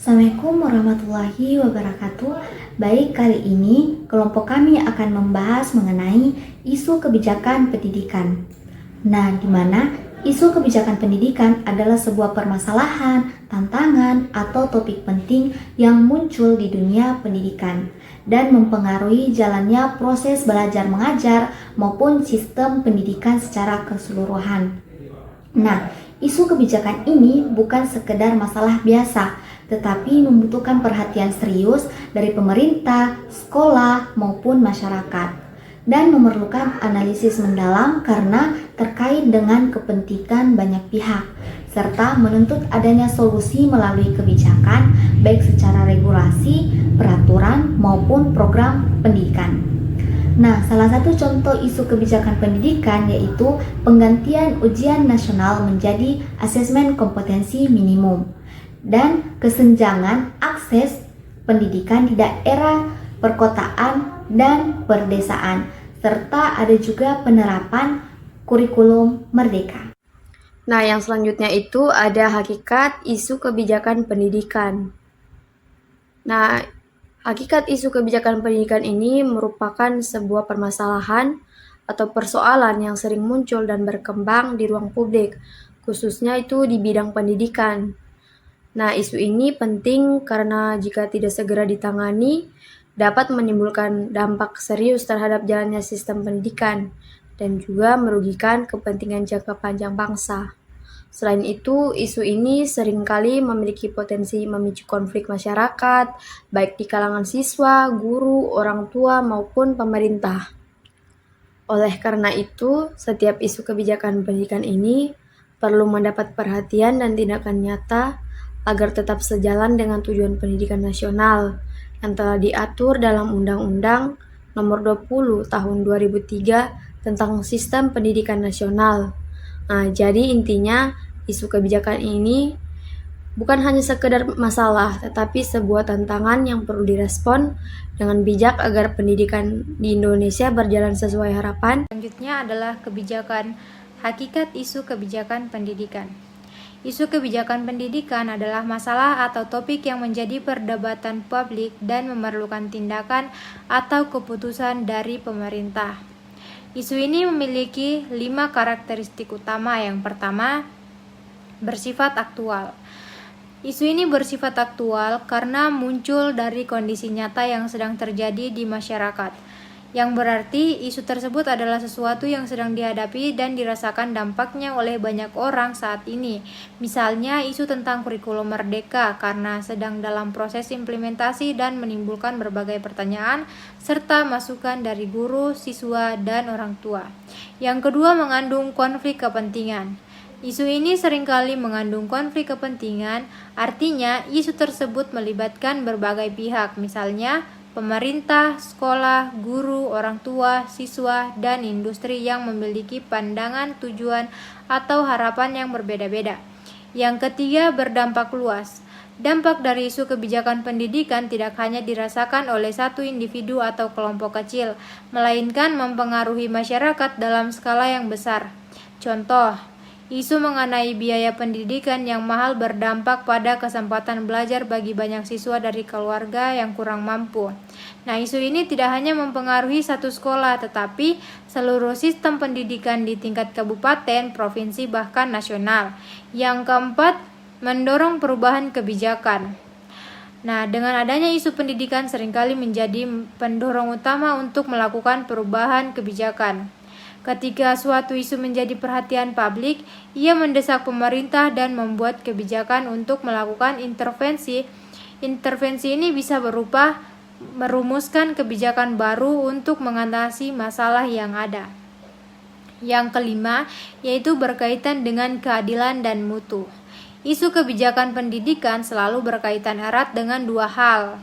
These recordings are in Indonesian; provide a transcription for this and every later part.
Assalamualaikum warahmatullahi wabarakatuh. Baik, kali ini kelompok kami akan membahas mengenai isu kebijakan pendidikan. Nah, di mana isu kebijakan pendidikan adalah sebuah permasalahan, tantangan, atau topik penting yang muncul di dunia pendidikan dan mempengaruhi jalannya proses belajar mengajar maupun sistem pendidikan secara keseluruhan. Nah, isu kebijakan ini bukan sekedar masalah biasa, tetapi membutuhkan perhatian serius dari pemerintah, sekolah, maupun masyarakat, dan memerlukan analisis mendalam karena terkait dengan kepentingan banyak pihak, serta menuntut adanya solusi melalui kebijakan, baik secara regulasi, peraturan, maupun program pendidikan. Nah, salah satu contoh isu kebijakan pendidikan yaitu penggantian ujian nasional menjadi asesmen kompetensi minimum dan kesenjangan akses pendidikan di daerah perkotaan dan perdesaan, serta ada juga penerapan kurikulum merdeka. Nah, yang selanjutnya itu ada hakikat isu kebijakan pendidikan. Nah, hakikat isu kebijakan pendidikan ini merupakan sebuah permasalahan atau persoalan yang sering muncul dan berkembang di ruang publik, khususnya itu di bidang pendidikan. Nah, isu ini penting karena jika tidak segera ditangani, dapat menimbulkan dampak serius terhadap jalannya sistem pendidikan dan juga merugikan kepentingan jangka panjang bangsa. Selain itu, isu ini seringkali memiliki potensi memicu konflik masyarakat, baik di kalangan siswa, guru, orang tua, maupun pemerintah. Oleh karena itu, setiap isu kebijakan pendidikan ini perlu mendapat perhatian dan tindakan nyata agar tetap sejalan dengan tujuan pendidikan nasional yang telah diatur dalam Undang-Undang Nomor 20 Tahun 2003 tentang Sistem Pendidikan Nasional. Nah, jadi intinya isu kebijakan ini bukan hanya sekedar masalah, tetapi sebuah tantangan yang perlu direspon dengan bijak agar pendidikan di Indonesia berjalan sesuai harapan. Selanjutnya adalah kebijakan hakikat isu kebijakan pendidikan. Isu kebijakan pendidikan adalah masalah atau topik yang menjadi perdebatan publik dan memerlukan tindakan atau keputusan dari pemerintah. Isu ini memiliki 5 karakteristik utama. Yang pertama, bersifat aktual. Isu ini bersifat aktual karena muncul dari kondisi nyata yang sedang terjadi di masyarakat, yang berarti isu tersebut adalah sesuatu yang sedang dihadapi dan dirasakan dampaknya oleh banyak orang saat ini. Misalnya isu tentang kurikulum merdeka karena sedang dalam proses implementasi dan menimbulkan berbagai pertanyaan serta masukan dari guru, siswa, dan orang tua. Yang kedua, mengandung konflik kepentingan. Isu ini seringkali mengandung konflik kepentingan, artinya isu tersebut melibatkan berbagai pihak, misalnya pemerintah, sekolah, guru, orang tua, siswa, dan industri yang memiliki pandangan, tujuan, atau harapan yang berbeda-beda. Yang ketiga, berdampak luas. Dampak dari isu kebijakan pendidikan tidak hanya dirasakan oleh satu individu atau kelompok kecil, melainkan mempengaruhi masyarakat dalam skala yang besar. Contoh, isu mengenai biaya pendidikan yang mahal berdampak pada kesempatan belajar bagi banyak siswa dari keluarga yang kurang mampu. Nah, isu ini tidak hanya mempengaruhi satu sekolah, tetapi seluruh sistem pendidikan di tingkat kabupaten, provinsi, bahkan nasional. Yang keempat, mendorong perubahan kebijakan. Nah, dengan adanya isu pendidikan seringkali menjadi pendorong utama untuk melakukan perubahan kebijakan. Ketika suatu isu menjadi perhatian publik, ia mendesak pemerintah dan membuat kebijakan untuk melakukan intervensi. Intervensi ini bisa berupa merumuskan kebijakan baru untuk mengatasi masalah yang ada. Yang kelima, yaitu berkaitan dengan keadilan dan mutu. Isu kebijakan pendidikan selalu berkaitan erat dengan dua hal,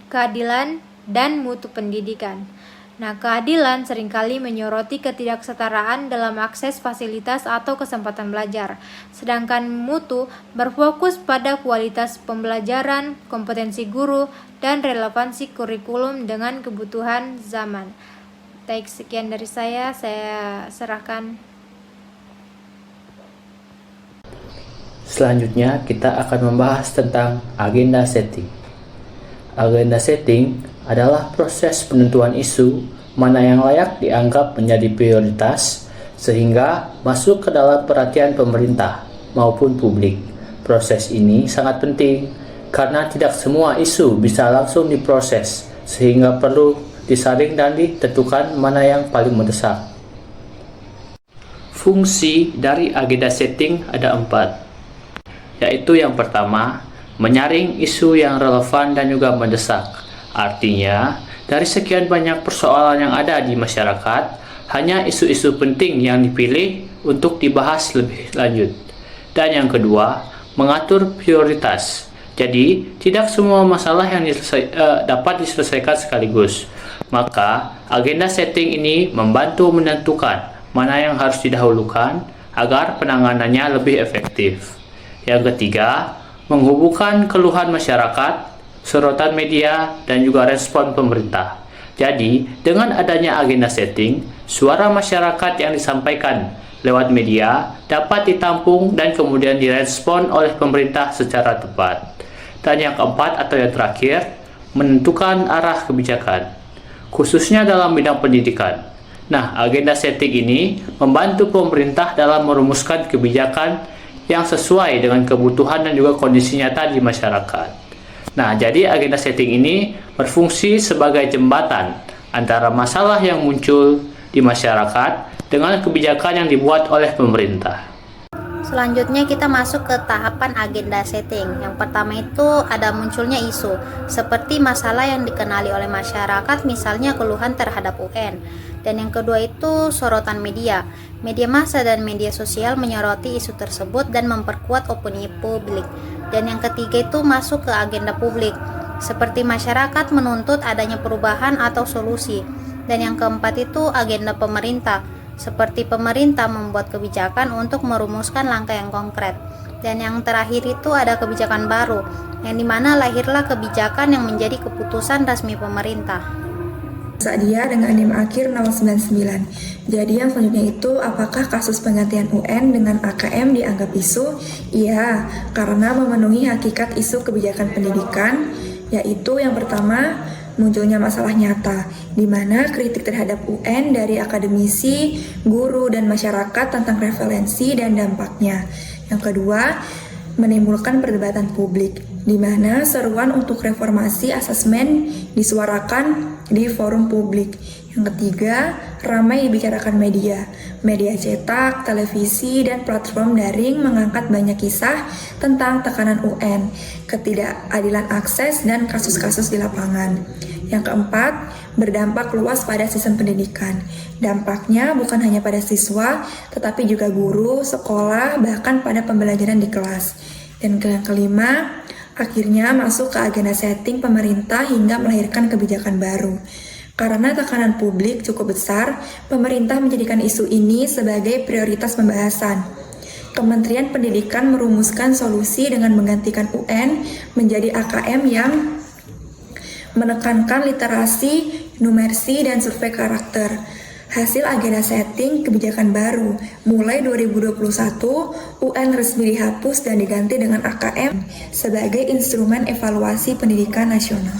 keadilan dan mutu pendidikan. Nah, keadilan seringkali menyoroti ketidaksetaraan dalam akses fasilitas atau kesempatan belajar, sedangkan mutu berfokus pada kualitas pembelajaran, kompetensi guru, dan relevansi kurikulum dengan kebutuhan zaman. Baik, sekian dari saya serahkan. Selanjutnya kita akan membahas tentang agenda setting. Agenda setting adalah proses penentuan isu mana yang layak dianggap menjadi prioritas sehingga masuk ke dalam perhatian pemerintah maupun publik. Proses ini sangat penting karena tidak semua isu bisa langsung diproses sehingga perlu disaring dan ditentukan mana yang paling mendesak. Fungsi dari agenda setting ada 4, yaitu yang pertama, menyaring isu yang relevan dan juga mendesak. Artinya, dari sekian banyak persoalan yang ada di masyarakat, hanya isu-isu penting yang dipilih untuk dibahas lebih lanjut. Dan yang kedua, mengatur prioritas. Jadi, tidak semua masalah yang dapat diselesaikan sekaligus. Maka, agenda setting ini membantu menentukan mana yang harus didahulukan agar penanganannya lebih efektif. Yang ketiga, menghubungkan keluhan masyarakat, sorotan media, dan juga respon pemerintah. Jadi, dengan adanya agenda setting, suara masyarakat yang disampaikan lewat media dapat ditampung dan kemudian direspon oleh pemerintah secara tepat. Dan yang keempat atau yang terakhir, menentukan arah kebijakan, khususnya dalam bidang pendidikan. Nah, agenda setting ini membantu pemerintah dalam merumuskan kebijakan yang sesuai dengan kebutuhan dan juga kondisi nyata di masyarakat. Nah, jadi agenda setting ini berfungsi sebagai jembatan antara masalah yang muncul di masyarakat dengan kebijakan yang dibuat oleh pemerintah. Selanjutnya kita masuk ke tahapan agenda setting. Yang pertama itu ada munculnya isu, seperti masalah yang dikenali oleh masyarakat, misalnya keluhan terhadap UN. Dan yang kedua itu sorotan media. Media massa dan media sosial menyoroti isu tersebut dan memperkuat opini publik. Dan yang ketiga itu masuk ke agenda publik, seperti masyarakat menuntut adanya perubahan atau solusi. Dan yang keempat itu agenda pemerintah, seperti pemerintah membuat kebijakan untuk merumuskan langkah yang konkret. Dan yang terakhir itu ada kebijakan baru, yang dimana lahirlah kebijakan yang menjadi keputusan resmi pemerintah. Sadia dengan NIM akhir 099. Jadi yang selanjutnya itu, apakah kasus penggantian UN dengan AKM dianggap isu? Iya, karena memenuhi hakikat isu kebijakan pendidikan, yaitu yang pertama, munculnya masalah nyata, di mana kritik terhadap UN dari akademisi, guru, dan masyarakat tentang referensi dan dampaknya. Yang kedua, menimbulkan perdebatan publik, di mana seruan untuk reformasi asesmen disuarakan di forum publik. Yang ketiga, ramai dibicarakan media. Media cetak, televisi, dan platform daring mengangkat banyak kisah tentang tekanan UN, ketidakadilan akses, dan kasus-kasus di lapangan. Yang keempat, berdampak luas pada sistem pendidikan. Dampaknya bukan hanya pada siswa, tetapi juga guru, sekolah, bahkan pada pembelajaran di kelas. Dan yang kelima, akhirnya masuk ke agenda setting pemerintah hingga melahirkan kebijakan baru. Karena tekanan publik cukup besar, pemerintah menjadikan isu ini sebagai prioritas pembahasan. Kementerian Pendidikan merumuskan solusi dengan menggantikan UN menjadi AKM yang menekankan literasi, numerasi, dan survei karakter. Hasil agenda setting kebijakan baru, mulai 2021, UN resmi dihapus dan diganti dengan AKM sebagai instrumen evaluasi pendidikan nasional.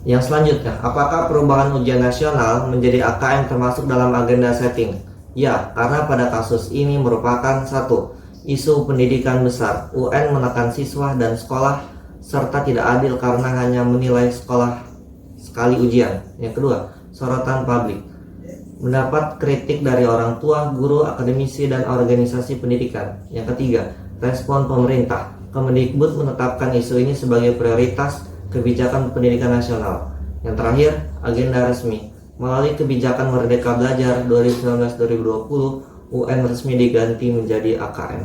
Yang selanjutnya, apakah perubahan ujian nasional menjadi AKM termasuk dalam agenda setting? Ya, karena pada kasus ini merupakan satu, isu pendidikan besar. UN menekan siswa dan sekolah serta tidak adil karena hanya menilai sekolah sekali ujian. Yang kedua, sorotan publik. Mendapat kritik dari orang tua, guru, akademisi, dan organisasi pendidikan. Yang ketiga, respon pemerintah. Kemendikbud menetapkan isu ini sebagai prioritas kebijakan pendidikan nasional. Yang terakhir, agenda resmi. Melalui kebijakan Merdeka Belajar 2019-2020, UN resmi diganti menjadi AKM.